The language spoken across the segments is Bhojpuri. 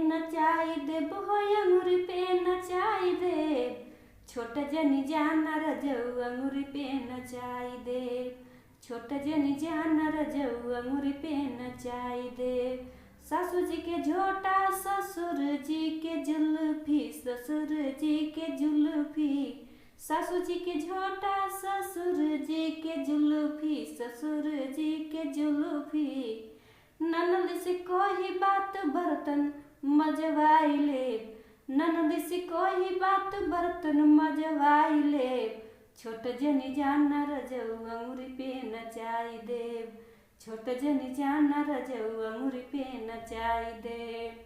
नचाई देब हो अंगूरी पे नचाई देब। छोट जनी जाना रजऊ अंगूरी पे नचाई देब। छोट जनी जाना रजऊ अंगूरी पे नचाई देब। सासू जी के झोटा ससुर जी के जुल्फी, ससुर जी के जुल्फी। सासू जी के झोटा ससुर जी के जुल्फी, ससुर जी के जुल्फी। ननद से कोई बात बर्तन मजवाई लेब। ननद से कोई बात बर्तन मजवाई लेब। छोट जनी जाना रजऊ अंगूरी पे नचाई देब। छोट जनी जाना रजऊ अंगूरी पे नचाई देब।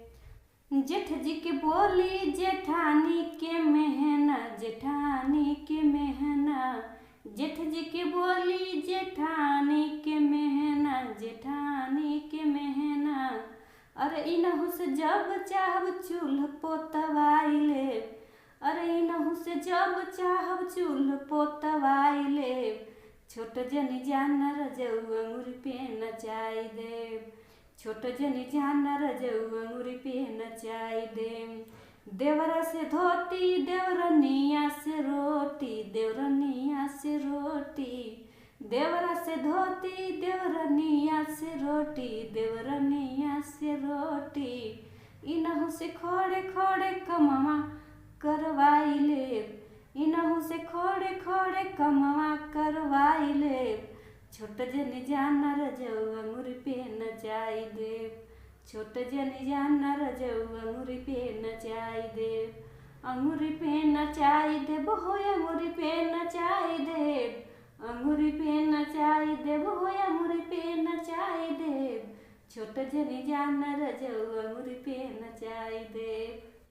जेठ जी के बोली जेठानी के मेहना, जेठानी के मेहना। जेठ जी के बोली जेठानी के मेहना, जेठानी के मेहना। अरे इनहु से जब चाहब चूल्ह पोतवाई लेब। अरे इनहु से जब चाहब चूल्ह पोतवाई लेब। छोट जनी जाना रजऊ अंगूरी पे नचाई देब। छोट जनी जाना रजऊ अंगूरी पे नचाई देब। देवरा से धोती देवरनिया से रोटी, देवरनिया से रोटी। देवरा से धोती देवरनिया से रोटी, देवरनिया से रोटी। इनहु से खोड़े खोड़े कमवा करवाई लेब। इनहु से खोड़े खोड़े कमवा करवाई लेब। छोट जनी जाना रजऊ अंगूरी पे नचाई देब। छोट जनी जाना रजऊ अंगूरी पे नचाई देब। अंगूरी पे नचाई देब हो अंगूरी पे नचाई देब। अंगूरी पे नचाई देब हो अंगूरी पे नचाई देब। छोट जनी जाना रजऊ अंगूरी पे नचाई देब।